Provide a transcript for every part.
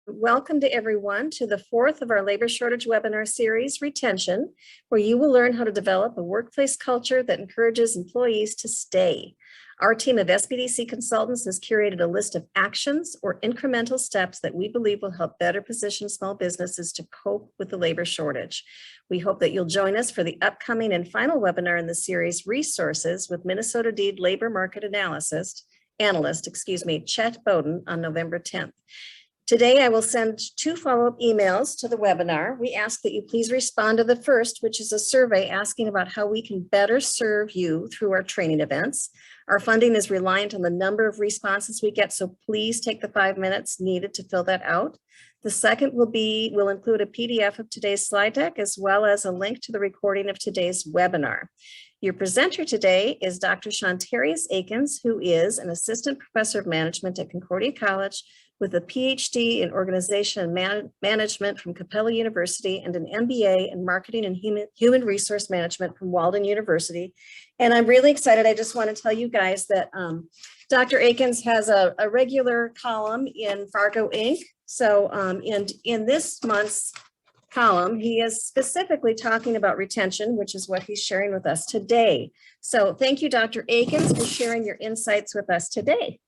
Welcome to everyone to the fourth of our labor shortage webinar series, Retention, where you will learn how to develop a workplace culture that encourages employees to stay. Our team of SBDC consultants has curated a list of actions or incremental steps that we believe will help better position small businesses to cope with the labor shortage. We hope that you'll join us for the upcoming and final webinar in the series, Resources with Minnesota Deed Labor Market Analyst, Chet Bowden, on November 10th. Today, I will send 2 follow-up emails to the webinar. We ask that you please respond to the first, which is a survey asking about how we can better serve you through our training events. Our funding is reliant on the number of responses we get, so please take the 5 minutes needed to fill that out. The second will include a PDF of today's slide deck, as well as a link to the recording of today's webinar. Your presenter today is Dr. Shantarius Akins, who is an assistant professor of management at Concordia College, with a PhD in organization and management from Capella University and an MBA in marketing and human resource management from Walden University. And I'm really excited. I just want to tell you guys that Dr. Akins has a regular column in Fargo Inc. So in this month's column, he is specifically talking about retention, which is what he's sharing with us today. So thank you, Dr. Akins, for sharing your insights with us today.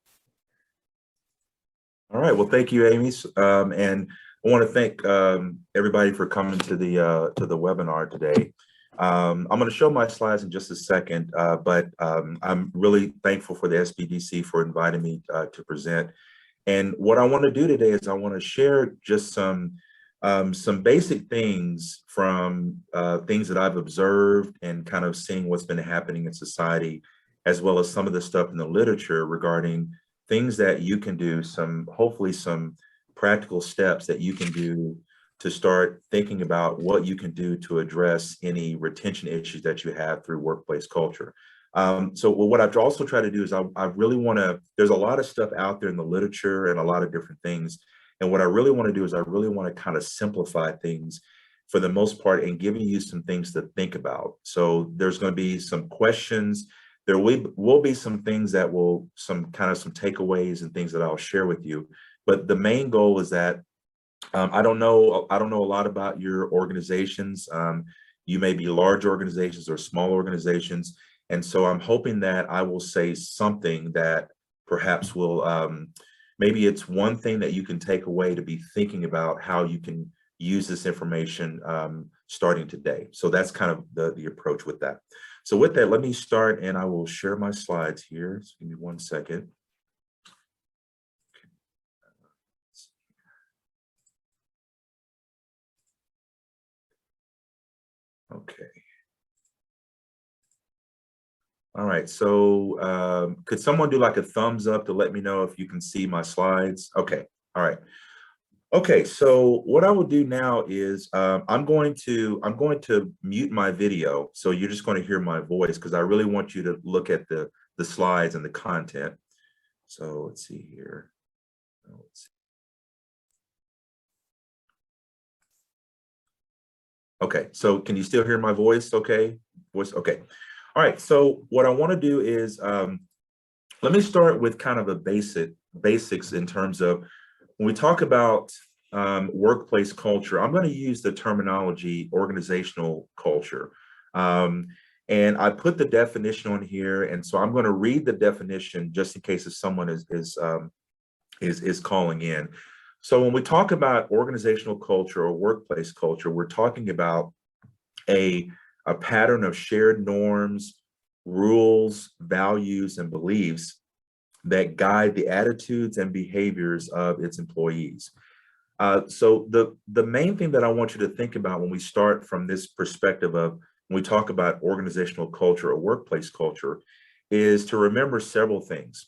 All right. Well, thank you, Amy. And I want to thank everybody for coming to the webinar today. I'm going to show my slides in just a second, but I'm really thankful for the SBDC for inviting me to present. And what I want to do today is I want to share just some basic things from things that I've observed and kind of seeing what's been happening in society, as well as some of the stuff in the literature regarding things that you can do, hopefully some practical steps that you can do to start thinking about what you can do to address any retention issues that you have through workplace culture. So what I've also tried to do is I really want to, there's a lot of stuff out there in the literature and a lot of different things. And what I really want to do is I really want to kind of simplify things for the most part and giving you some things to think about. So there's going to be some questions. There will be some things that will, some takeaways and things that I'll share with you. But the main goal is that I don't know a lot about your organizations. You may be large organizations or small organizations. And so I'm hoping that I will say something that perhaps will, maybe it's one thing that you can take away to be thinking about how you can use this information starting today. So that's kind of the approach with that. So with that, let me start and I will share my slides here. So give me 1 second. Okay. All right, so could someone do like a thumbs up to let me know if you can see my slides? Okay, all right. Okay, so what I will do now is I'm going to mute my video, so you're just going to hear my voice because I really want you to look at the slides and the content. So let's see here. Okay, so can you still hear my voice? Okay, okay. All right, so what I want to do is let me start with kind of the basics in terms of when we talk about workplace culture. I'm going to use the terminology organizational culture. And I put the definition on here. And so I'm going to read the definition just in case if someone is calling in. So when we talk about organizational culture or workplace culture, we're talking about a pattern of shared norms, rules, values, and beliefs that guide the attitudes and behaviors of its employees. So the main thing that I want you to think about when we start from this perspective of when we talk about organizational culture or workplace culture is to remember several things.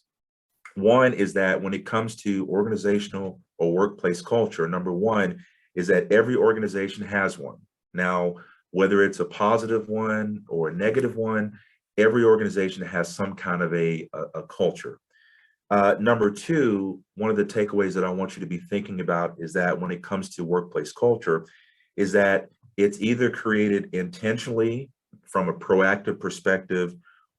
One is that when it comes to organizational or workplace culture, number one is that every organization has one. Now, whether it's a positive one or a negative one, every organization has some kind of a culture. Number two, one of the takeaways that I want you to be thinking about is that when it comes to workplace culture, is that it's either created intentionally from a proactive perspective,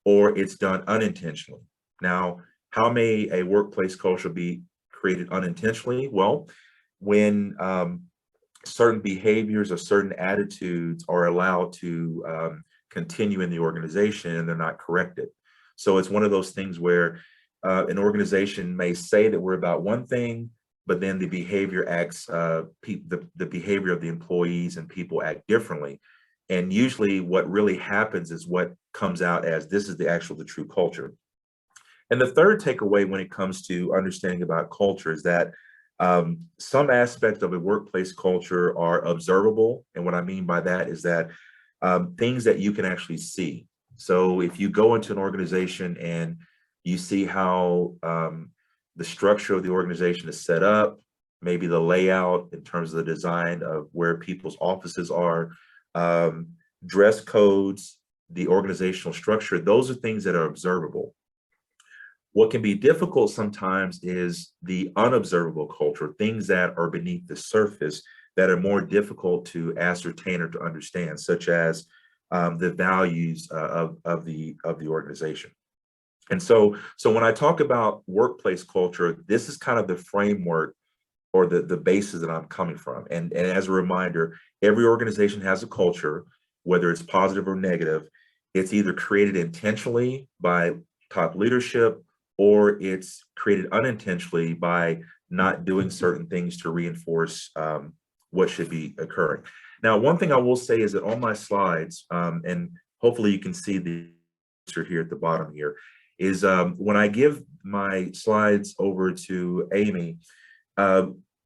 or it's done unintentionally. Now, how may a workplace culture be created unintentionally? Well, when certain behaviors or certain attitudes are allowed to continue in the organization and they're not corrected. So it's one of those things where an organization may say that we're about one thing, but then the behavior acts, the behavior of the employees and people act differently. And usually what really happens is what comes out as this is the true culture. And the third takeaway when it comes to understanding about culture is that some aspects of a workplace culture are observable. And what I mean by that is that things that you can actually see. So if you go into an organization and you see how the structure of the organization is set up, maybe the layout in terms of the design of where people's offices are, dress codes, the organizational structure, those are things that are observable. What can be difficult sometimes is the unobservable culture, things that are beneath the surface that are more difficult to ascertain or to understand, such as the values of the organization. And so when I talk about workplace culture, this is kind of the framework or the basis that I'm coming from. And as a reminder, every organization has a culture, whether it's positive or negative. It's either created intentionally by top leadership, or it's created unintentionally by not doing certain things to reinforce what should be occurring. Now, one thing I will say is that on my slides, and hopefully you can see the answer here at the bottom here, is when I give my slides over to Amy,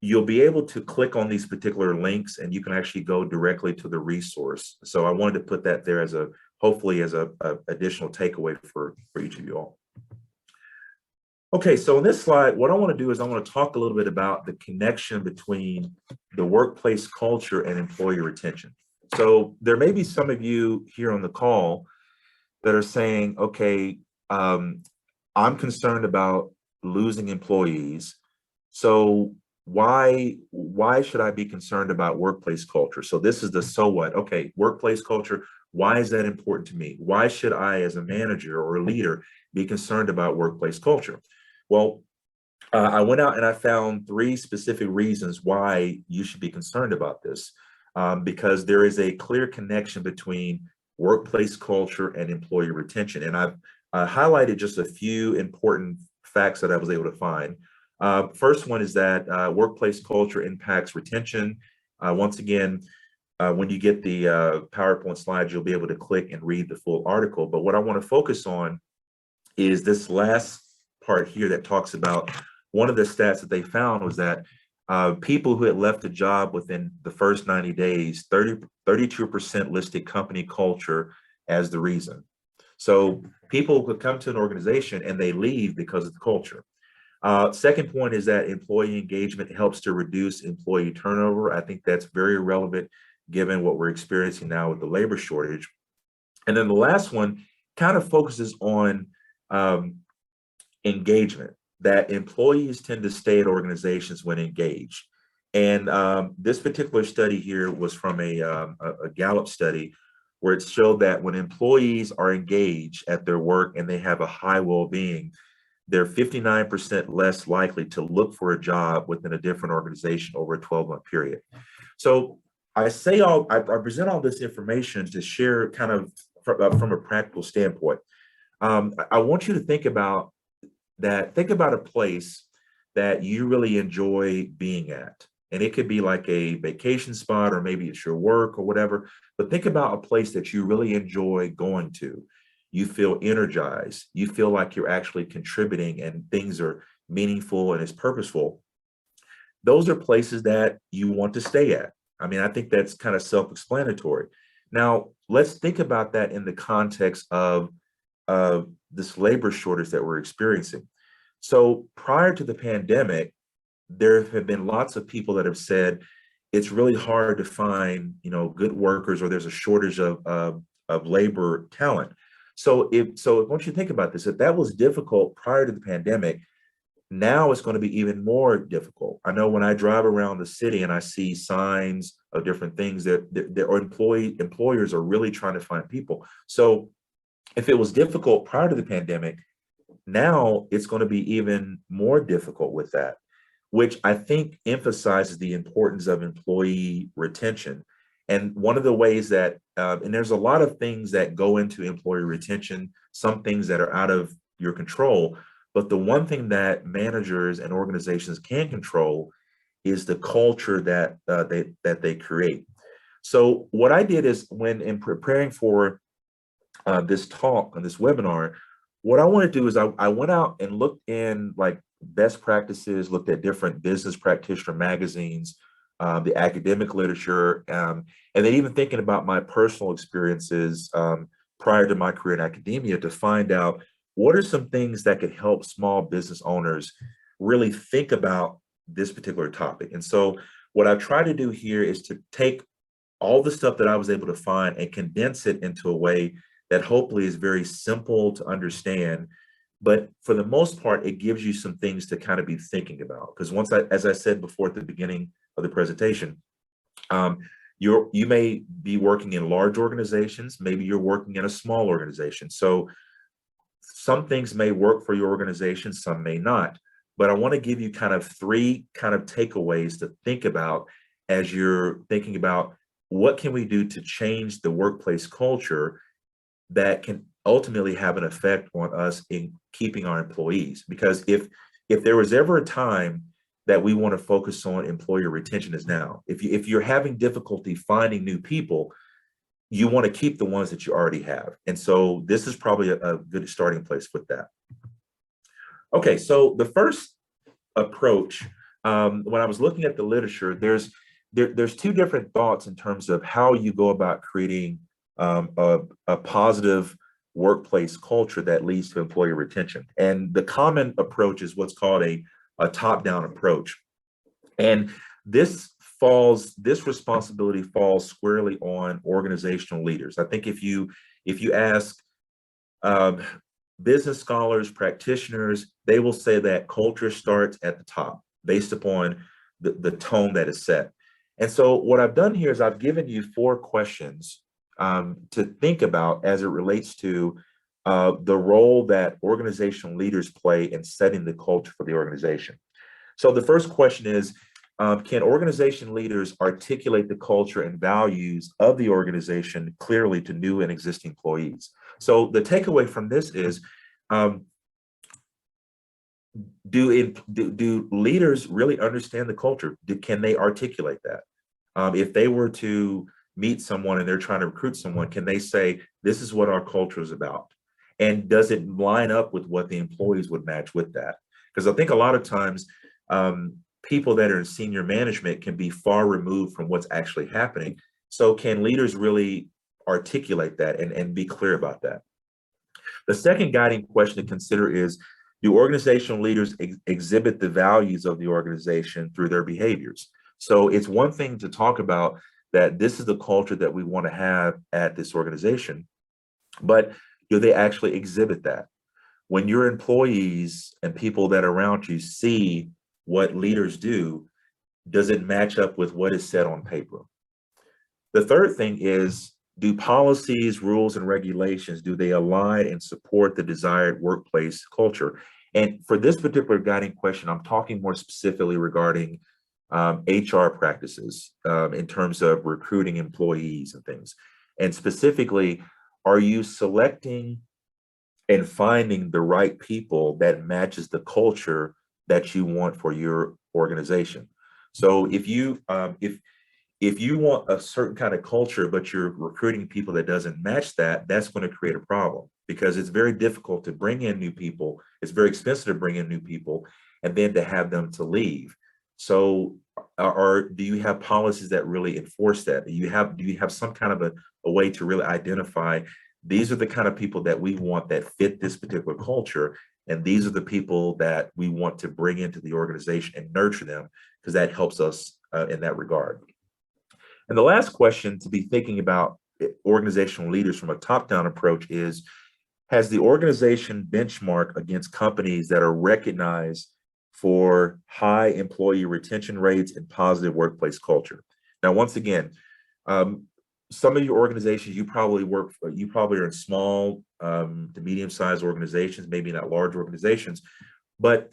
you'll be able to click on these particular links and you can actually go directly to the resource. So I wanted to put that there as hopefully as a additional takeaway for each of you all. Okay, so in this slide, what I want to do is I want to talk a little bit about the connection between the workplace culture and employee retention. So there may be some of you here on the call that are saying, okay, I'm concerned about losing employees. So why should I be concerned about workplace culture? So this is the so what. Okay, workplace culture, why is that important to me? Why should I, as a manager or a leader, be concerned about workplace culture? Well, I went out and I found 3 specific reasons why you should be concerned about this, because there is a clear connection between workplace culture and employee retention. And I've highlighted just a few important facts that I was able to find. First one is that workplace culture impacts retention. Once again, when you get the PowerPoint slides, you'll be able to click and read the full article. But what I want to focus on is this last part here that talks about one of the stats that they found was that people who had left a job within the first 90 days, 32% listed company culture as the reason. So people could come to an organization and they leave because of the culture. Second point is that employee engagement helps to reduce employee turnover. I think that's very relevant given what we're experiencing now with the labor shortage. And then the last one kind of focuses on engagement, that employees tend to stay at organizations when engaged. And this particular study here was from a Gallup study where it showed that when employees are engaged at their work and they have a high well-being, they're 59% less likely to look for a job within a different organization over a 12-month period. So I present all this information to share kind of from a practical standpoint. I want you to think about a place that you really enjoy being at. And it could be like a vacation spot, or maybe it's your work or whatever, but think about a place that you really enjoy going to. You feel energized, you feel like you're actually contributing and things are meaningful and it's purposeful. Those are places that you want to stay at. I mean, I think that's kind of self-explanatory. Now, let's think about that in the context of this labor shortage that we're experiencing. So prior to the pandemic, there have been lots of people that have said it's really hard to find, good workers, or there's a shortage of labor talent. So I want you to think about this. If that was difficult prior to the pandemic, now it's going to be even more difficult. I know when I drive around the city and I see signs of different things that employers are really trying to find people. So if it was difficult prior to the pandemic, now it's going to be even more difficult with that. which I think emphasizes the importance of employee retention. And one of the ways that, and there's a lot of things that go into employee retention, some things that are out of your control, but the one thing that managers and organizations can control is the culture that they create. So what I did is, when in preparing for this talk and this webinar, what I want to do is I went out and looked in like best practices, looked at different business practitioner magazines, the academic literature, and then even thinking about my personal experiences prior to my career in academia, to find out what are some things that could help small business owners really think about this particular topic. And so what I've tried to do here is to take all the stuff that I was able to find and condense it into a way that hopefully is very simple to understand. But for the most part, it gives you some things to kind of be thinking about. Because as I said before at the beginning of the presentation, you may be working in large organizations, maybe you're working in a small organization. So some things may work for your organization, some may not. But I want to give you kind of three kind of takeaways to think about as you're thinking about what can we do to change the workplace culture that can ultimately have an effect on us in keeping our employees. Because if there was ever a time that we want to focus on employer retention, is now. If you're having difficulty finding new people, you want to keep the ones that you already have. And so this is probably a good starting place with that. Okay, so the first approach, when I was looking at the literature, there's two different thoughts in terms of how you go about creating a positive workplace culture that leads to employee retention. And the common approach is what's called a top-down approach. And this responsibility falls squarely on organizational leaders. I think if you ask business scholars, practitioners, they will say that culture starts at the top based upon the tone that is set. And so what I've done here is I've given you 4 questions to think about as it relates to the role that organizational leaders play in setting the culture for the organization. So the first question is, can organization leaders articulate the culture and values of the organization clearly to new and existing employees? So the takeaway from this is, do leaders really understand the culture? Can they articulate that? If they were to meet someone and they're trying to recruit someone, can they say, this is what our culture is about? And does it line up with what the employees would match with that? Because I think a lot of times, people that are in senior management can be far removed from what's actually happening. So can leaders really articulate that and be clear about that? The second guiding question to consider is, do organizational leaders exhibit the values of the organization through their behaviors? So it's one thing to talk about that this is the culture that we want to have at this organization, but do they actually exhibit that? When your employees and people that are around you see what leaders do, does it match up with what is said on paper? The third thing is, do policies, rules, and regulations, do they align and support the desired workplace culture? And for this particular guiding question, I'm talking more specifically regarding HR practices in terms of recruiting employees and things. And specifically, are you selecting and finding the right people that matches the culture that you want for your organization? So if you want a certain kind of culture, but you're recruiting people that doesn't match that, that's going to create a problem, because it's very difficult to bring in new people. It's very expensive to bring in new people and then to have them to leave. So do you have policies that really enforce that? Do you have some kind of a way to really identify, these are the kind of people that we want that fit this particular culture, and these are the people that we want to bring into the organization and nurture them, because that helps us in that regard. And the last question to be thinking about organizational leaders from a top-down approach is, has the organization benchmarked against companies that are recognized for high employee retention rates and positive workplace culture? Now, once again, some of your organizations, you probably are in small to medium-sized organizations, maybe not large organizations, but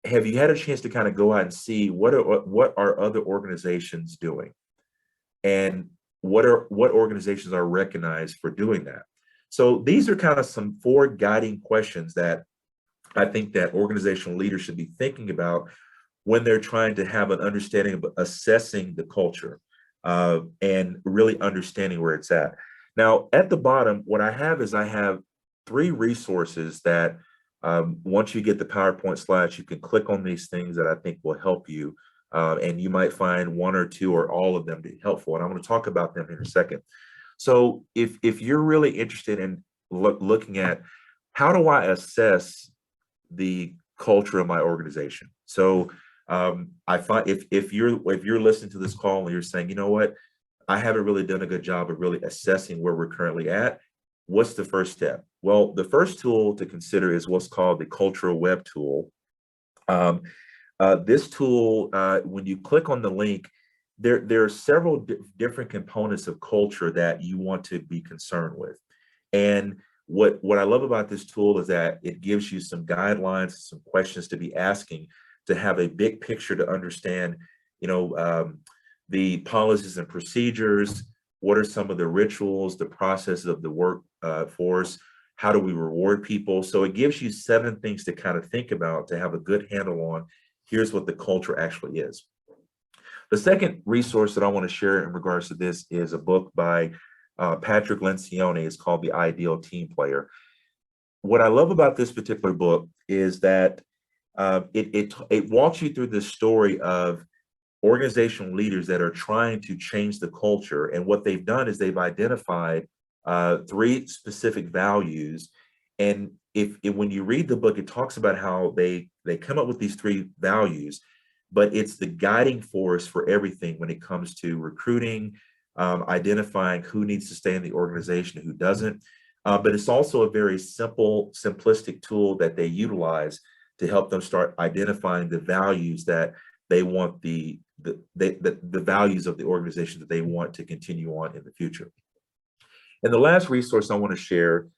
have you had a chance to kind of go out and see what are other organizations doing, and what organizations are recognized for doing that? So these are kind of some four guiding questions that I think that organizational leaders should be thinking about when they're trying to have an understanding of assessing the culture, and really understanding where it's at. Now, at the bottom, what I have is I have three resources that, once you get the PowerPoint slides, you can click on these things that I think will help you. And you might find one or two or all of them to be helpful. And I'm going to talk about them in a second. So if you're really interested in looking at how do I assess the culture of my organization. So I find if you're listening to this call and you're saying, you know what, I haven't really done a good job of really assessing where we're currently at, what's the first step? Well, the first tool to consider is what's called the Cultural Web tool. This tool, when you click on the link, there are several different components of culture that you want to be concerned with. And what I love about this tool is that it gives you some guidelines, some questions to be asking to have a big picture to understand, the policies and procedures. What are some of the rituals, the processes of the workforce? How do we reward people? So it gives you 7 things to kind of think about to have a good handle on. Here's what the culture actually is. The second resource that I want to share in regards to this is a book by Patrick Lencioni. It's called The Ideal Team Player. What I love about this particular book is that it walks you through the story of organizational leaders that are trying to change the culture. And what they've done is they've identified 3 specific values. And when you read the book, it talks about how they come up with these 3 values, but it's the guiding force for everything when it comes to recruiting, identifying who needs to stay in the organization, who doesn't. But it's also a very simple, simplistic tool that they utilize to help them start identifying the values that they want, the values of the organization that they want to continue on in the future. And the last resource I want to share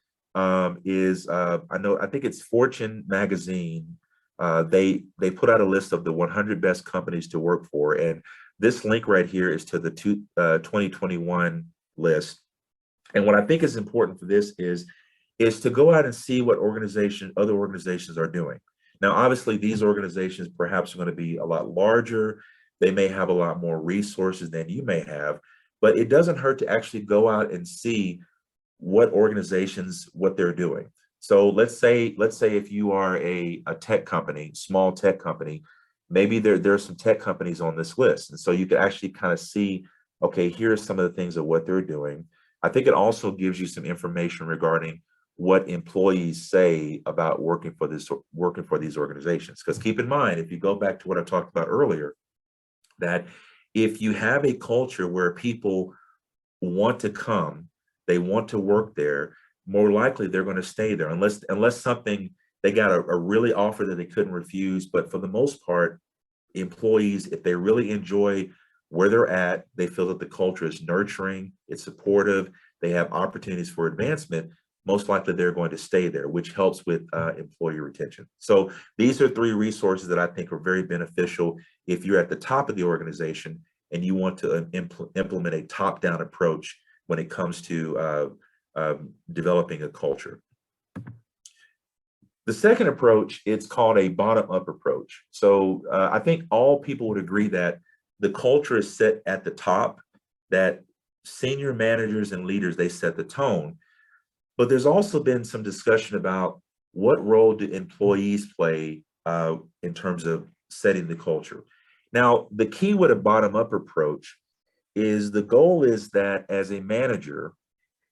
is I think it's Fortune magazine. They put out a list of the 100 best companies to work for, and this link right here is to the 2021 list. And what I think is important for this is to go out and see what other organizations are doing. Now, obviously, these organizations perhaps are going to be a lot larger. They may have a lot more resources than you may have, but it doesn't hurt to actually go out and see what they're doing. So let's say if you are a tech company, small tech company, maybe there's some tech companies on this list. And so you can actually kind of see, okay, here's some of the things of what they're doing. I think it also gives you some information regarding what employees say about working for these organizations. Because keep in mind, if you go back to what I talked about earlier, that if you have a culture where people want to come, they want to work there, more likely they're going to stay there, unless something, they got a really offer that they couldn't refuse. But for the most part, employees, if they really enjoy where they're at, they feel that the culture is nurturing, it's supportive, they have opportunities for advancement, most likely they're going to stay there, which helps with employee retention. So these are 3 resources that I think are very beneficial if you're at the top of the organization and you want to implement a top-down approach when it comes to developing a culture. The second approach, it's called a bottom-up approach. So I think all people would agree that the culture is set at the top, that senior managers and leaders, they set the tone. But there's also been some discussion about what role do employees play in terms of setting the culture. Now, the key with a bottom-up approach is the goal is that as a manager,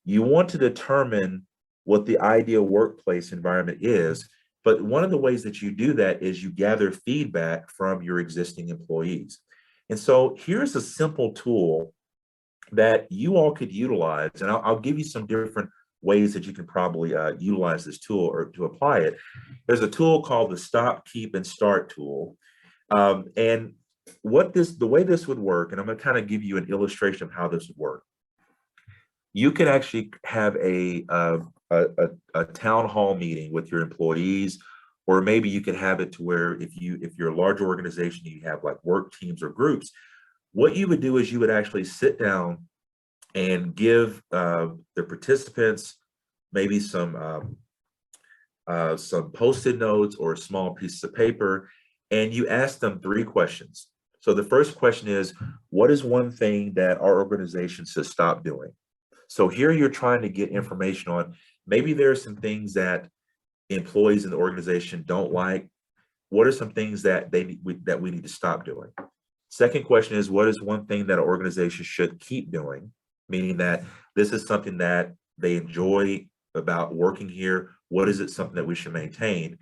you want to determine what the ideal workplace environment is. But one of the ways that you do that is you gather feedback from your existing employees. And so here's a simple tool that you all could utilize, and I'll give you some different ways that you can probably utilize this tool or to apply it. There's a tool called the Stop, Keep, and Start tool. And the way this would work, and I'm going to kind of give you an illustration of how this would work. You could actually have a town hall meeting with your employees, Or maybe you could have it to where if you're a large organization, you have like work teams or groups, what you would do is you would actually sit down and give the participants maybe some post-it notes or small pieces of paper, and you ask them 3 questions. So the first question is, what is one thing that our organization should stop doing? So here you're trying to get information on, maybe there are some things that employees in the organization don't like. What are some things that that we need to stop doing? Second question is, what is one thing that an organization should keep doing? Meaning that this is something that they enjoy about working here. What is it something that we should maintain?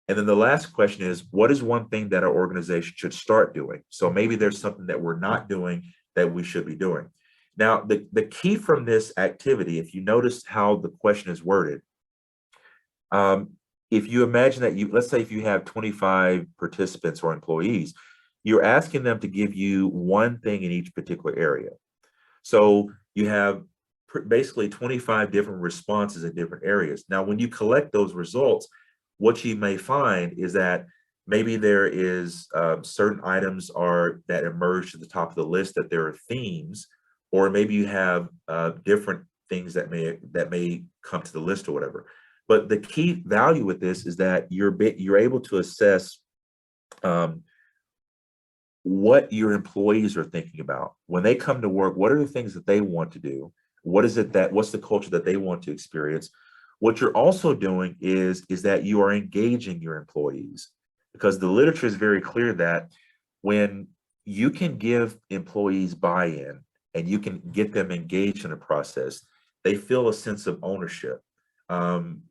And then the last question is, what is one thing that our organization should start doing? So maybe there's something that we're not doing that we should be doing. Now, the key from this activity, if you notice how the question is worded, if you imagine that let's say if you have 25 participants or employees, you're asking them to give you one thing in each particular area. So you have basically 25 different responses in different areas. Now, when you collect those results, what you may find is that maybe there is certain items that emerge to the top of the list, that there are themes, or maybe you have different things that may come to the list or whatever. But the key value with this is that you're able to assess what your employees are thinking about when they come to work. What are the things that they want to do? What's the culture that they want to experience? What you're also doing is that you are engaging your employees, because the literature is very clear that when you can give employees buy-in and you can get them engaged in a process, they feel a sense of ownership, an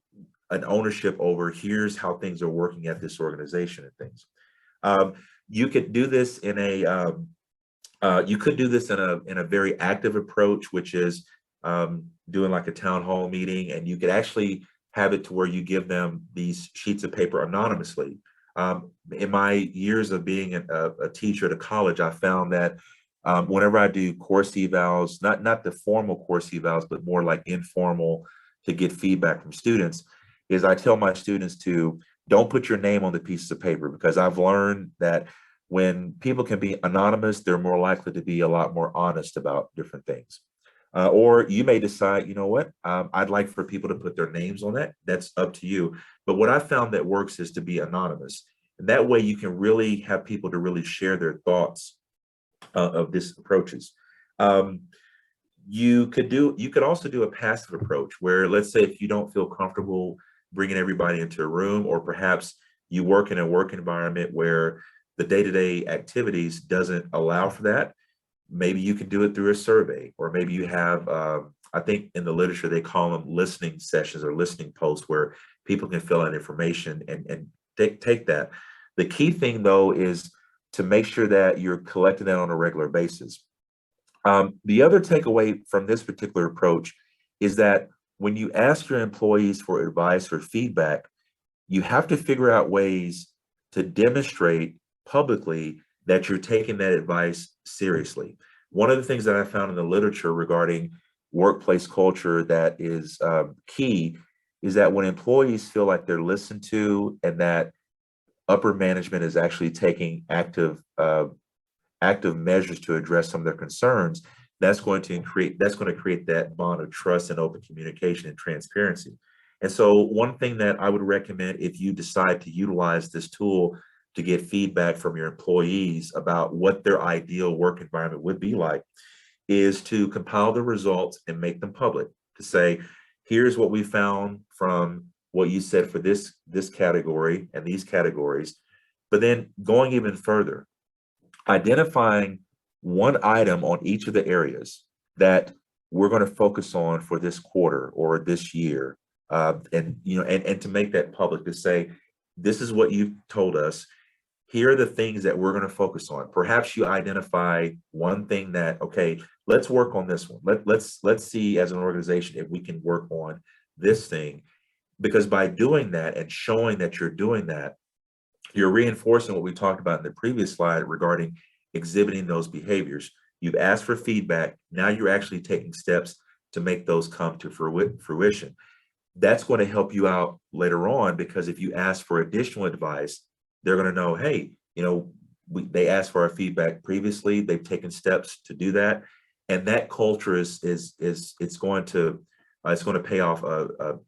ownership over here's how things are working at this organization and things. You could do this in a very active approach, which is doing like a town hall meeting, and you could actually have it to where you give them these sheets of paper anonymously. In my years of being a teacher at a college, I found that whenever I do course evals, not the formal course evals, but more like informal to get feedback from students, is I tell my students to don't put your name on the pieces of paper, because I've learned that when people can be anonymous, they're more likely to be a lot more honest about different things. Or you may decide, you know what, I'd like for people to put their names on that. That's up to you. But what I found that works is to be anonymous. And that way you can really have people to really share their thoughts of these approaches. You could also do a passive approach where, let's say if you don't feel comfortable bringing everybody into a room, or perhaps you work in a work environment where the day-to-day activities doesn't allow for that, maybe you can do it through a survey, or maybe you have, I think in the literature, they call them listening sessions or listening posts, where people can fill out information and take that. The key thing though is to make sure that you're collecting that on a regular basis. The other takeaway from this particular approach is that when you ask your employees for advice or feedback, you have to figure out ways to demonstrate publicly that you're taking that advice seriously. One of the things that I found in the literature regarding workplace culture that is key is that when employees feel like they're listened to and that upper management is actually taking active measures to address some of their concerns, that's going to create that bond of trust and open communication and transparency. And so one thing that I would recommend, if you decide to utilize this tool to get feedback from your employees about what their ideal work environment would be like, is to compile the results and make them public, to say, here's what we found from what you said for this category and these categories. But then going even further, identifying one item on each of the areas that we're going to focus on for this quarter or this year, and to make that public, to say, this is what you've told us. Here are the things that we're going to focus on. Perhaps you identify one thing that, okay, let's work on this one. Let's see as an organization if we can work on this thing, because by doing that and showing that you're doing that, you're reinforcing what we talked about in the previous slide regarding exhibiting those behaviors. You've asked for feedback. Now you're actually taking steps to make those come to fruition. that's going to help you out later on, because if you ask for additional advice, they're going to know, hey, they asked for our feedback previously. They've taken steps to do that, and that culture is it's going to pay off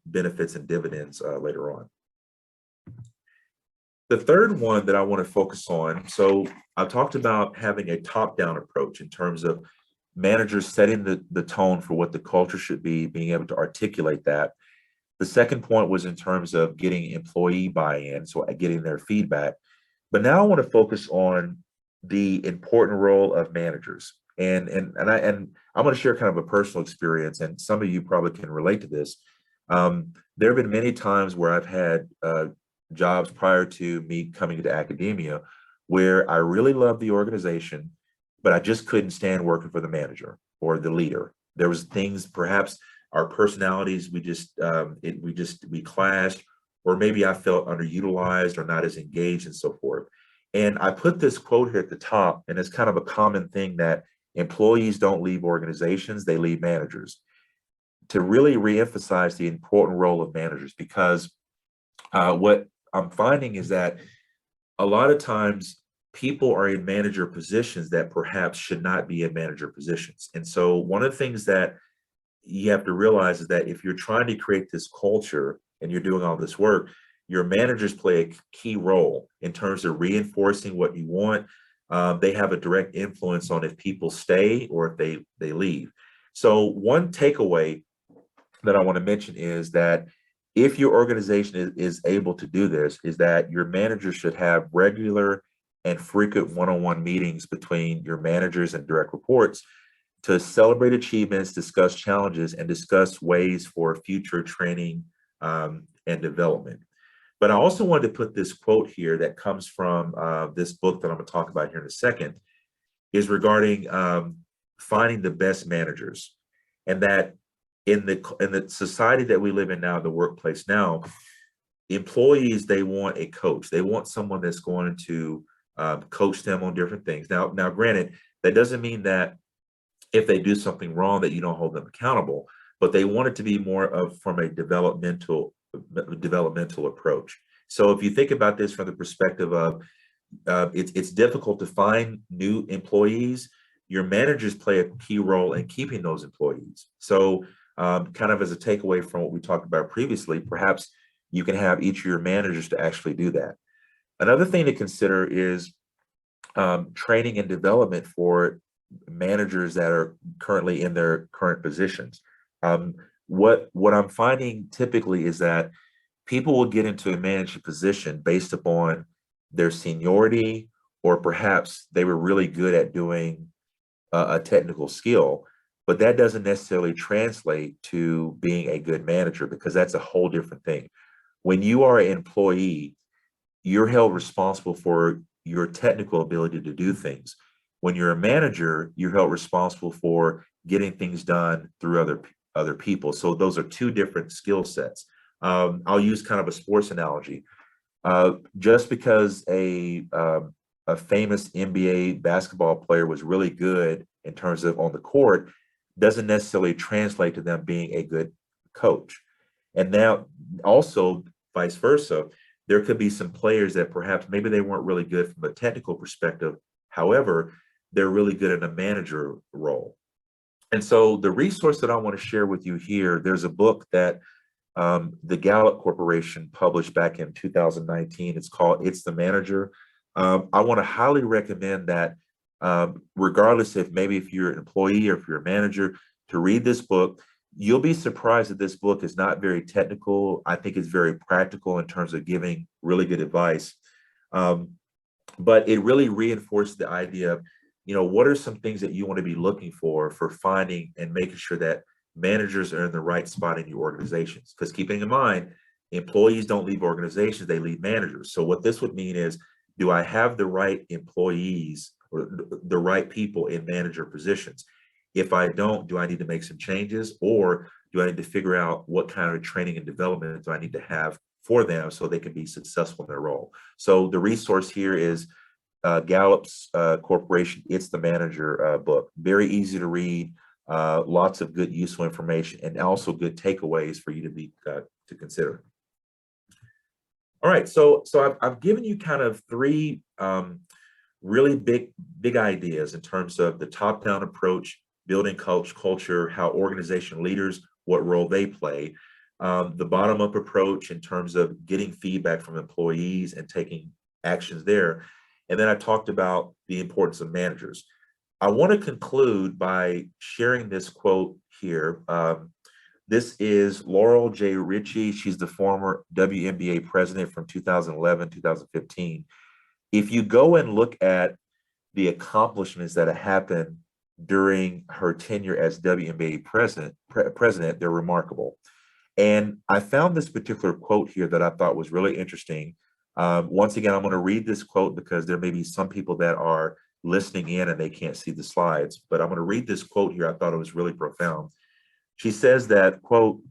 benefits and dividends later on. The third one that I want to focus on, so I've talked about having a top-down approach in terms of managers setting the tone for what the culture should be, being able to articulate that. The second point was in terms of getting employee buy-in, so getting their feedback. But now I want to focus on the important role of managers. And I'm going to share kind of a personal experience, and some of you probably can relate to this. There have been many times where I've had jobs prior to me coming to academia where I really loved the organization, but I just couldn't stand working for the manager or the leader. There was things, perhaps our personalities, we clashed, or maybe I felt underutilized or not as engaged and so forth. And I put this quote here at the top, and it's kind of a common thing that employees don't leave organizations, they leave managers, to really reemphasize the important role of managers, because what I'm finding is that a lot of times people are in manager positions that perhaps should not be in manager positions. And so one of the things that you have to realize is that if you're trying to create this culture and you're doing all this work, your managers play a key role in terms of reinforcing what you want. They have a direct influence on if people stay or if they leave. So one takeaway that I want to mention is that if your organization is able to do this, is that your managers should have regular and frequent one-on-one meetings between your managers and direct reports to celebrate achievements, discuss challenges, and discuss ways for future training and development. But I also wanted to put this quote here that comes from this book that I'm going to talk about here in a second, is regarding finding the best managers. And that in the society that we live in now, the workplace now, employees, they want a coach. They want someone that's going to coach them on different things. Now, granted, that doesn't mean that if they do something wrong that you don't hold them accountable, but they want it to be more of from a developmental approach. So if you think about this from the perspective of it's difficult to find new employees, your managers play a key role in keeping those employees. So kind of as a takeaway from what we talked about previously, perhaps you can have each of your managers to actually do that. Another thing to consider is training and development for managers that are currently in their current positions. What I'm finding typically is that people will get into a management position based upon their seniority, or perhaps they were really good at doing a technical skill, but that doesn't necessarily translate to being a good manager, because that's a whole different thing. When you are an employee, you're held responsible for your technical ability to do things. When you're a manager, you're held responsible for getting things done through other people. So those are two different skill sets. I'll use kind of a sports analogy. Just because a famous NBA basketball player was really good in terms of on the court, doesn't necessarily translate to them being a good coach. And now also vice versa, there could be some players that perhaps maybe they weren't really good from a technical perspective. However, they're really good in a manager role. And so the resource that I want to share with you here, there's a book that the Gallup Corporation published back in 2019. It's called It's the Manager. I want to highly recommend that, regardless if you're an employee or if you're a manager, to read this book. You'll be surprised that this book is not very technical. I think it's very practical in terms of giving really good advice. But it really reinforced the idea of, what are some things that you want to be looking for finding and making sure that managers are in the right spot in your organizations. Because keeping in mind, employees don't leave organizations, they leave managers. So what this would mean is, do I have the right employees or the right people in manager positions? If I don't, do I need to make some changes, or do I need to figure out what kind of training and development do I need to have for them so they can be successful in their role? So the resource here is Gallup's Corporation, It's the Manager book. Very easy to read, lots of good useful information, and also good takeaways for you to be consider. All right, so I've given you kind of three really big ideas in terms of the top-down approach, building culture, how organization leaders, what role they play, the bottom-up approach in terms of getting feedback from employees and taking actions there. And then I talked about the importance of managers. I want to conclude by sharing this quote here. This is Laurel J. Richie. She's the former WNBA president from 2011, 2015. If you go and look at the accomplishments that have happened during her tenure as WNBA president, they're remarkable. And I found this particular quote here that I thought was really interesting. Once again, I'm going to read this quote because there may be some people that are listening in and they can't see the slides, but I'm going to read this quote here. I thought it was really profound. She says that, quote,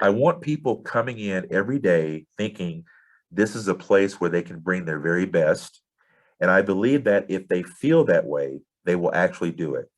"I want people coming in every day thinking this is a place where they can bring their very best. And I believe that if they feel that way, they will actually do it.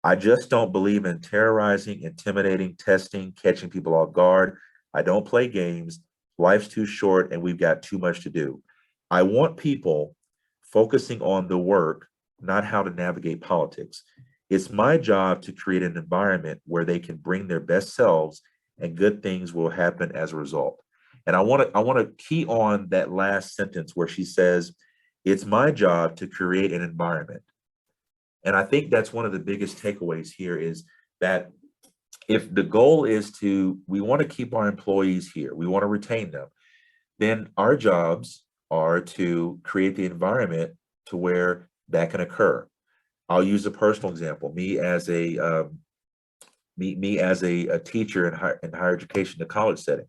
I just don't believe in terrorizing, intimidating, testing, catching people off guard. I don't play games. Life's too short and we've got too much to do. I want people focusing on the work, not how to navigate politics. It's my job to create an environment where they can bring their best selves and good things will happen as a result." And I want to key on that last sentence where she says, "It's my job to create an environment." And I think that's one of the biggest takeaways here is that if the goal is we want to keep our employees here, we want to retain them, then our jobs are to create the environment to where that can occur. I'll use a personal example. Me as a teacher in higher education, the college setting,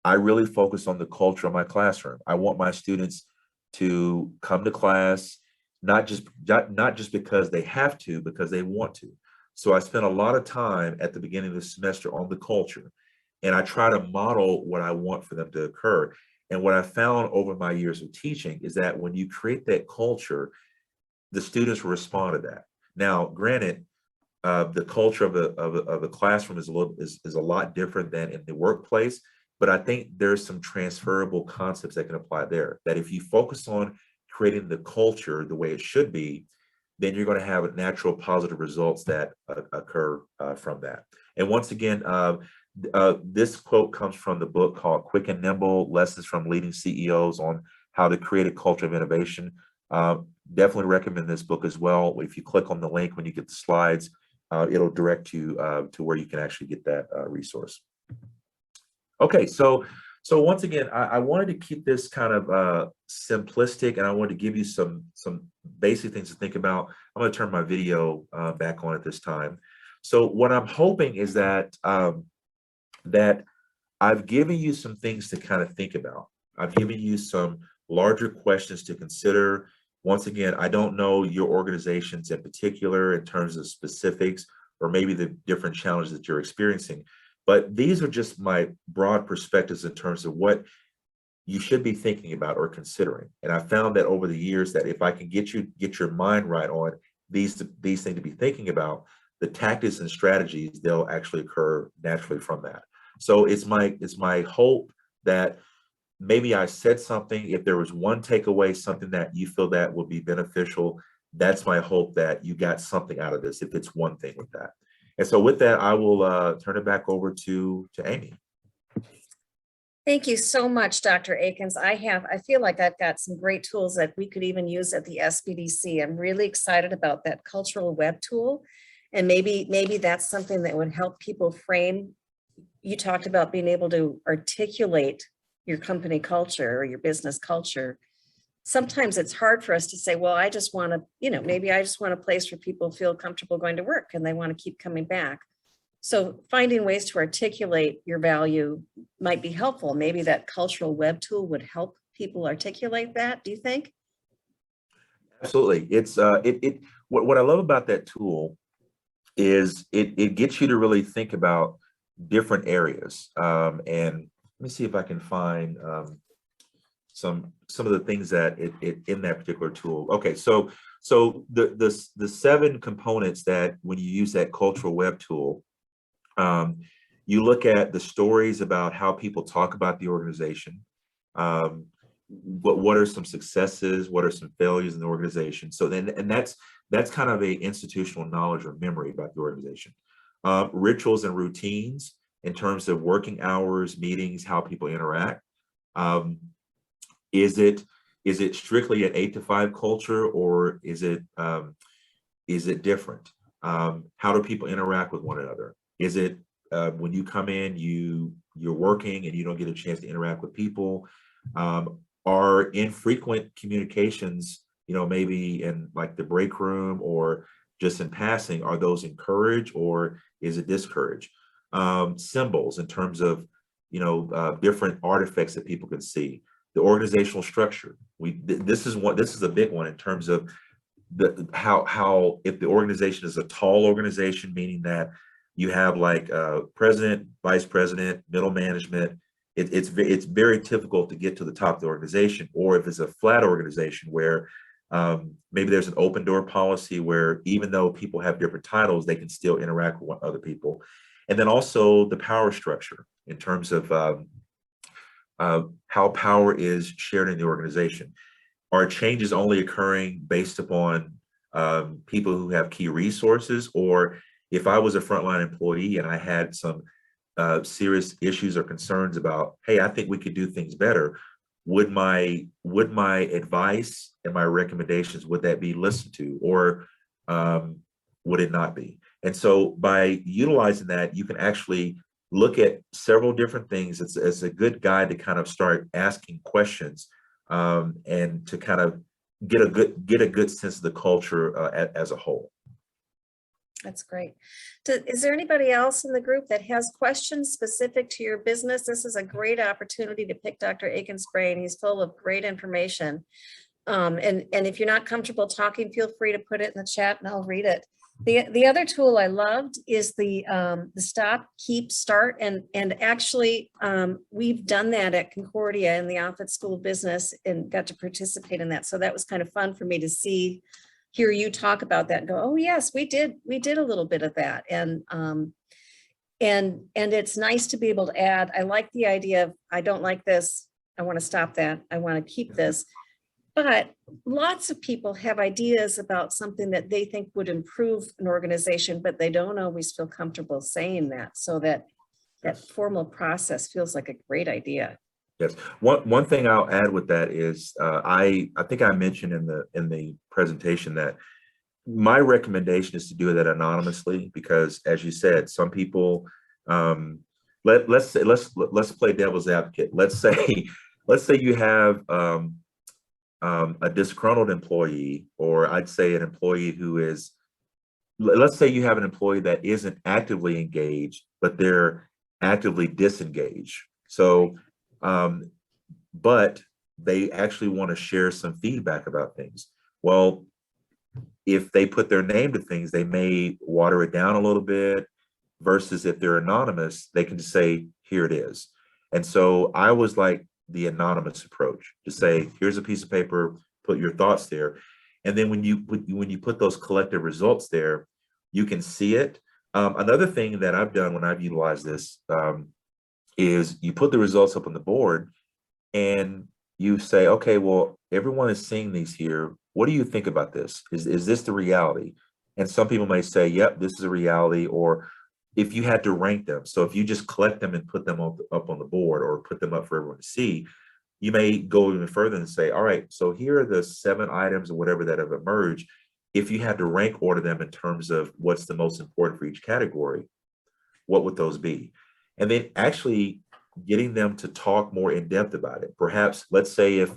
I really focus on the culture of my classroom. I want my students to come to class, not just because they have to, because they want to. So I spend a lot of time at the beginning of the semester on the culture, and I try to model what I want for them to occur. And what I found over my years of teaching is that when you create that culture, the students will respond to that. Now, granted, the culture of a classroom is a lot different than in the workplace, but I think there's some transferable concepts that can apply there. That if you focus on creating the culture the way it should be, then you're going to have natural positive results that occur from that. And once again, this quote comes from the book called Quick and Nimble: Lessons from Leading CEOs on How to Create a Culture of Innovation. Definitely recommend this book as well. If you click on the link when you get the slides, it'll direct you to where you can actually get that resource. Okay, so once again, I wanted to keep this kind of simplistic, and I wanted to give you some basic things to think about. I'm going to turn my video back on at this time. So what I'm hoping is that that I've given you some things to kind of think about. I've given you some larger questions to consider. Once again, I don't know your organizations in particular in terms of specifics or maybe the different challenges that you're experiencing, but these are just my broad perspectives in terms of what you should be thinking about or considering. And I found that over the years that if I can get your mind right on these things to be thinking about, the tactics and strategies, they'll actually occur naturally from that. So it's my hope that maybe I said something, if there was one takeaway, something that you feel that would be beneficial, that's my hope that you got something out of this, if it's one thing with that. And so with that, I will turn it back over to Amy. Thank you so much, Dr. Akins. I feel like I've got some great tools that we could even use at the SBDC. I'm really excited about that cultural web tool. And maybe that's something that would help people frame. You talked about being able to articulate your company culture or your business culture. Sometimes it's hard for us to say, well, I just want to, maybe I just want a place where people feel comfortable going to work and they want to keep coming back. So finding ways to articulate your value might be helpful. Maybe that cultural web tool would help people articulate that. Do you think? Absolutely. It's what I love about that tool is it gets you to really think about different areas. And let me see if I can find some of the things that it in that particular tool. Okay, so the 7 components that when you use that cultural web tool, You look at the stories about how people talk about the organization. What are some successes? What are some failures in the organization? So then, and that's kind of a institutional knowledge or memory about the organization. Rituals and routines in terms of working hours, meetings, how people interact. Um, is it strictly an 8 to 5 culture, or is it different? How do people interact with one another? Is it when you come in, you're working and you don't get a chance to interact with people? Are infrequent communications, maybe in like the break room or just in passing, are those encouraged or is it discouraged? Symbols in terms of, different artifacts that people can see. The organizational structure. This is a big one in terms of how if the organization is a tall organization, meaning that you have like president, vice president, middle management. It's very difficult to get to the top of the organization. Or if it's a flat organization where maybe there's an open door policy where even though people have different titles, they can still interact with other people. And then also the power structure in terms of how power is shared in the organization. Are changes only occurring based upon people who have key resources? Or if I was a frontline employee and I had some serious issues or concerns about, hey, I think we could do things better, would my advice and my recommendations, would that be listened to, or would it not be? And so by utilizing that, you can actually look at several different things. It's a good guide to kind of start asking questions and to kind of get a good sense of the culture as a whole. That's great. Is there anybody else in the group that has questions specific to your business? This is a great opportunity to pick Dr. Aiken's brain. He's full of great information. And if you're not comfortable talking, feel free to put it in the chat and I'll read it. The other tool I loved is the stop, keep, start, and actually we've done that at Concordia in the Offutt School of Business and got to participate in that. So that was kind of fun for me to hear you talk about that and go, oh yes, we did a little bit of that. And it's nice to be able to add. I like the idea of, I don't like this, I want to stop that, I want to keep this. But lots of people have ideas about something that they think would improve an organization, but they don't always feel comfortable saying that. So that formal process feels like a great idea. Yes. One thing I'll add with that is I think I mentioned in the presentation that my recommendation is to do that anonymously, because as you said, some people let's play devil's advocate. Let's say you have a disgruntled employee, or I'd say an employee who is, let's say you have an employee that isn't actively engaged, but they're actively disengaged. So, but they actually want to share some feedback about things. Well, if they put their name to things, they may water it down a little bit, versus if they're anonymous, they can just say, here it is. And so I was like the anonymous approach, to say, here's a piece of paper, put your thoughts there. And then when you put those collective results there, you can see it. Another thing that I've done when I've utilized this is you put the results up on the board and you say, okay, well, everyone is seeing these here. What do you think about this? Is this the reality? And some people may say, yep, this is a reality. Or if you had to rank them, so if you just collect them and put them up on the board or put them up for everyone to see, you may go even further and say, all right, so here are the 7 items or whatever that have emerged. If you had to rank order them in terms of what's the most important for each category, what would those be? And then actually getting them to talk more in depth about it. Perhaps let's say if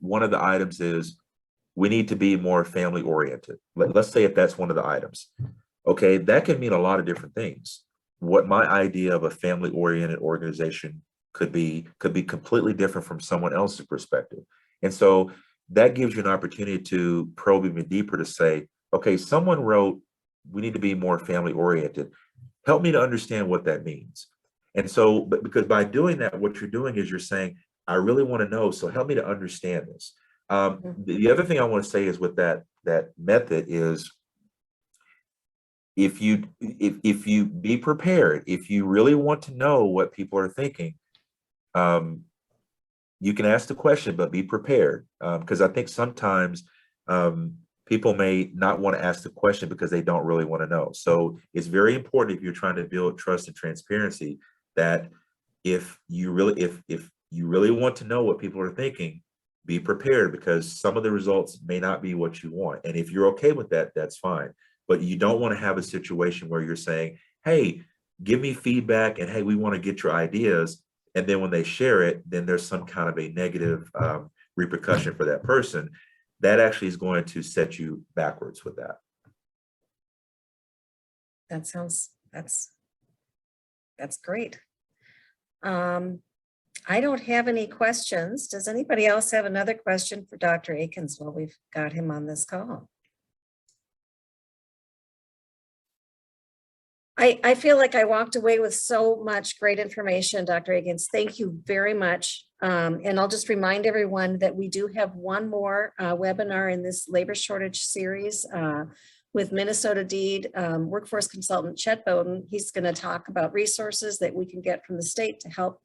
one of the items is we need to be more family oriented. Let's say if that's one of the items. Okay, that can mean a lot of different things. What my idea of a family oriented organization could be completely different from someone else's perspective. And so that gives you an opportunity to probe even deeper to say, okay, someone wrote, we need to be more family oriented. Help me to understand what that means. And so, but because by doing that, what you're doing is you're saying, I really want to know, so help me to understand this. The other thing I want to say is with that method is if you be prepared, if you really want to know what people are thinking, you can ask the question, but be prepared. Because I think sometimes people may not want to ask the question because they don't really want to know. So it's very important if you're trying to build trust and transparency that if you really want to know what people are thinking, be prepared, because some of the results may not be what you want. And if you're okay with that, that's fine. But you don't want to have a situation where you're saying, hey, give me feedback, and hey, we want to get your ideas. And then when they share it, then there's some kind of a negative repercussion for that person. That actually is going to set you backwards with that. That sounds, that's great. I don't have any questions. Does anybody else have another question for Dr. Akins while we've got him on this call? I feel like I walked away with so much great information, Dr. Akins. Thank you very much. And I'll just remind everyone that we do have one more webinar in this labor shortage series with Minnesota Deed workforce consultant Chet Bowden. He's going to talk about resources that we can get from the state to help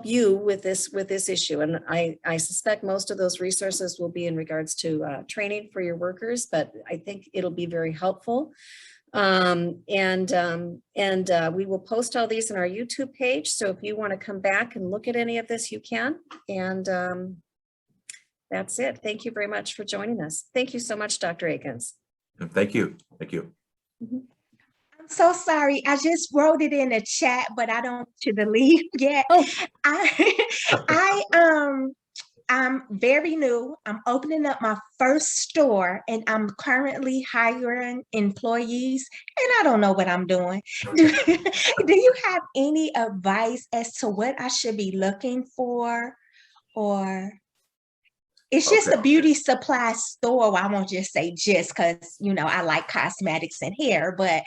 you with this issue. And I suspect most of those resources will be in regards to training for your workers, but I think it'll be very helpful. We will post all these on our YouTube page. So if you want to come back and look at any of this, you can. And that's it. Thank you very much for joining us. Thank you so much, Dr. Akins. Thank you. Thank you. Mhm. I'm so sorry. I just wrote it in the chat, but I don't want you to leave yet. Oh. I'm very new. I'm opening up my first store, and I'm currently hiring employees, and I don't know what I'm doing. Do you have any advice as to what I should be looking for? Or it's just Okay. a beauty supply store. Well, I won't just say just because, I like cosmetics and hair, but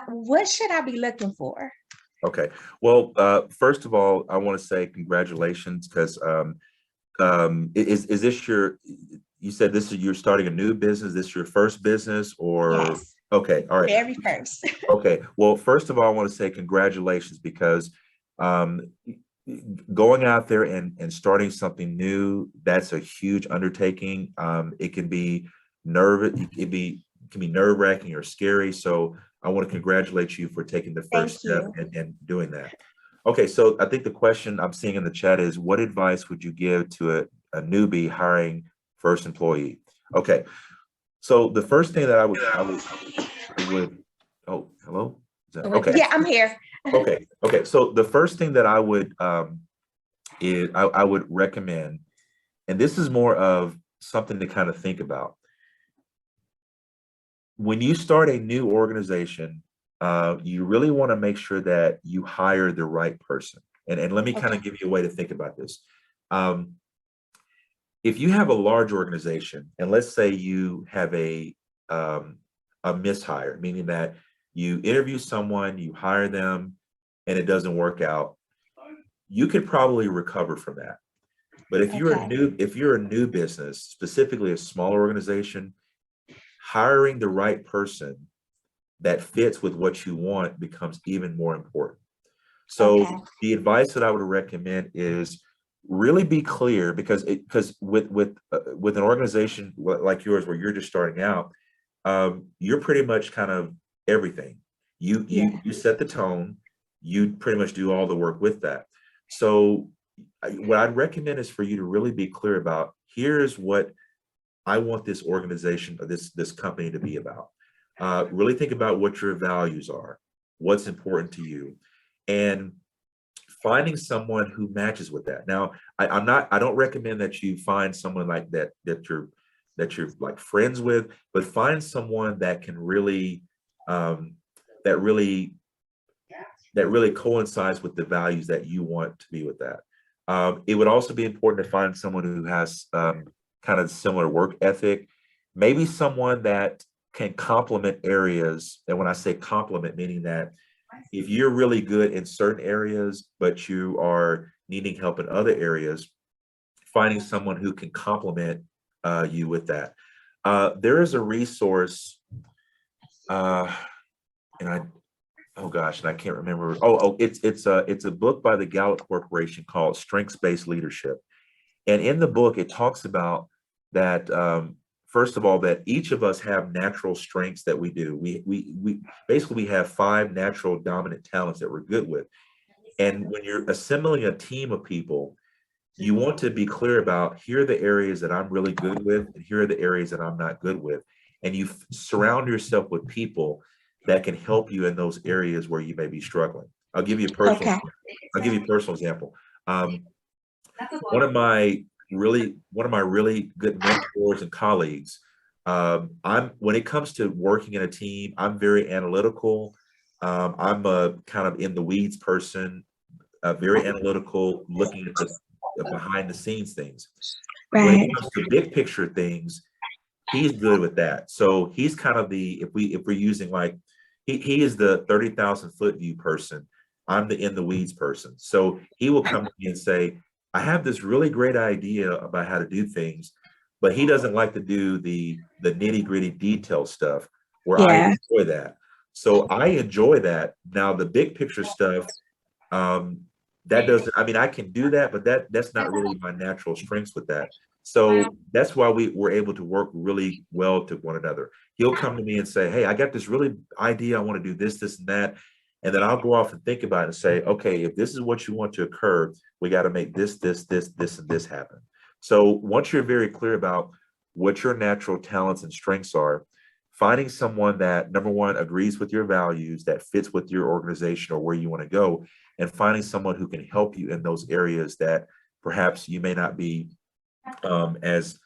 what should I be looking for? Okay. Well, first of all, I want to say congratulations, because is this you said you're starting a new business? This your first business, or? Yes. Okay. All right. Very first. Okay. Well, first of all, I want to say congratulations, because going out there and starting something new, that's a huge undertaking. It can be nerve-wracking or scary. So I want to congratulate you for taking the first step and doing that. Okay, so I think the question I'm seeing in the chat is, what advice would you give to a newbie hiring first employee? Okay, so the first thing that I would oh, hello? Okay. Yeah, I'm here. Okay. So the first thing that I would I would recommend, and this is more of something to kind of think about. When you start a new organization, you really want to make sure that you hire the right person. And let me kind of give you a way to think about this. If you have a large organization, and let's say you have a mishire, meaning that you interview someone, you hire them, and it doesn't work out, you could probably recover from that. But if you're a new business, specifically a smaller organization, hiring the right person that fits with what you want becomes even more important. So the advice that I would recommend is really be clear, because with an organization like yours, where you're just starting out, you're pretty much kind of everything. You set the tone, you pretty much do all the work with that. So what I'd recommend is for you to really be clear about, here's what I want this organization or this company to be about. Really think about what your values are, what's important to you, and finding someone who matches with that. Now, I don't recommend that you find someone like that you're like friends with, but find someone that can really that really coincides with the values that you want to be with that. It would also be important to find someone who has kind of similar work ethic, maybe someone that can complement areas. And when I say complement, meaning that if you're really good in certain areas, but you are needing help in other areas, finding someone who can complement you with that. There is a resource. oh gosh, and I can't remember. Oh, it's a book by the Gallup Corporation called Strengths-Based Leadership. And in the book, it talks about that, first of all, that each of us have natural strengths that we do. We basically have 5 natural dominant talents that we're good with. And when you're assembling a team of people, you want to be clear about, here are the areas that I'm really good with, and here are the areas that I'm not good with. And you surround yourself with people that can help you in those areas where you may be struggling. I'll give you a personal, example. One of my really good mentors and colleagues, when it comes to working in a team, I'm very analytical. I'm a kind of in the weeds person, very analytical, looking at the behind the scenes things. Right. When it comes to big picture things, he's good with that. So he's kind of if we're using, like, he is the 30,000 foot view person. I'm the in the weeds person. So he will come to me and say, I have this really great idea about how to do things, but he doesn't like to do the nitty gritty detail stuff, where I enjoy that. So I enjoy that. Now the big picture stuff, that doesn't, I mean, I can do that, but that's not really my natural strengths with that. So that's why we were able to work really well to one another. He'll come to me and say, hey, I got this really idea. I want to do this, this, and that. And then I'll go off and think about it and say, okay, if this is what you want to occur, we got to make this, and this happen. So once you're very clear about what your natural talents and strengths are, finding someone that, number one, agrees with your values, that fits with your organization or where you want to go, and finding someone who can help you in those areas that perhaps you may not be as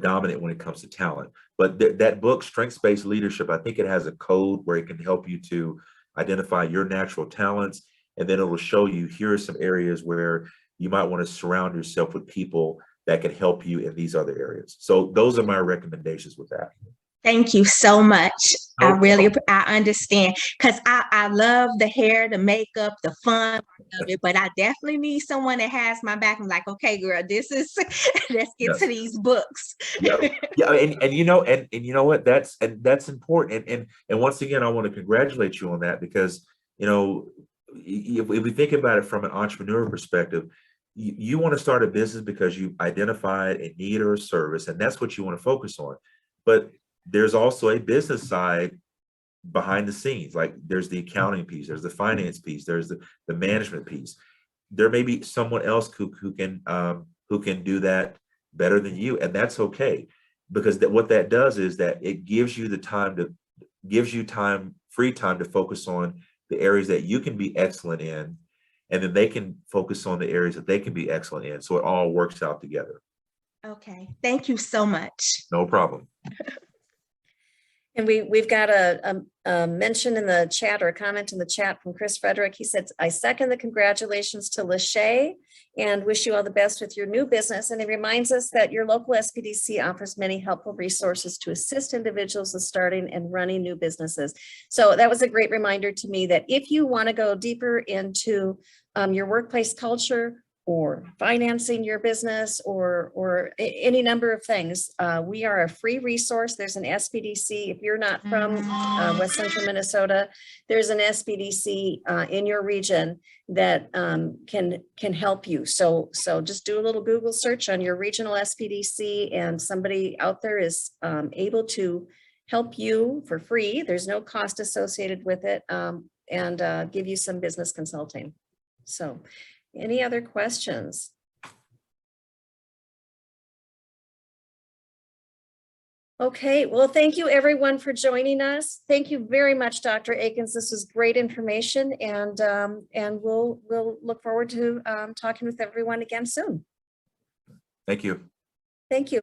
dominant when it comes to talent. But that book, Strengths-Based Leadership, I think it has a code where it can help you to identify your natural talents, and then it will show you, here are some areas where you might want to surround yourself with people that can help you in these other areas. So those are my recommendations with that. Thank you so much. No I understand, because I love the hair, the makeup, the fun of it, but I definitely need someone that has my back. I'm like, okay, girl, this is, let's get to these books. And you know what, that's important. And once again, I want to congratulate you on that, because, you know, if we think about it from an entrepreneur perspective, you want to start a business because you identified a need or a service, and that's what you want to focus on. But there's also a business side behind the scenes. Like, there's the accounting piece, there's the finance piece, there's the management piece. There may be someone else who can do that better than you, and that's okay, because what that does is that it gives you free time to focus on the areas that you can be excellent in, and then they can focus on the areas that they can be excellent in. So it all works out together. Okay, thank you so much. No problem. And we've got a mention in the chat, or a comment in the chat from Chris Frederick. He said, I second the congratulations to Lachey and wish you all the best with your new business. And he reminds us that your local SBDC offers many helpful resources to assist individuals with starting and running new businesses. So that was a great reminder to me that if you want to go deeper into your workplace culture, or financing your business, or any number of things, we are a free resource. There's an SBDC. If you're not from West Central Minnesota, there's an SBDC in your region that can help you. So just do a little Google search on your regional SBDC, and somebody out there is able to help you for free. There's no cost associated with it, and give you some business consulting. So, any other questions? Okay, well, thank you everyone for joining us. Thank you very much, Dr. Akins. This was great information, and we'll look forward to talking with everyone again soon. Thank you. Thank you.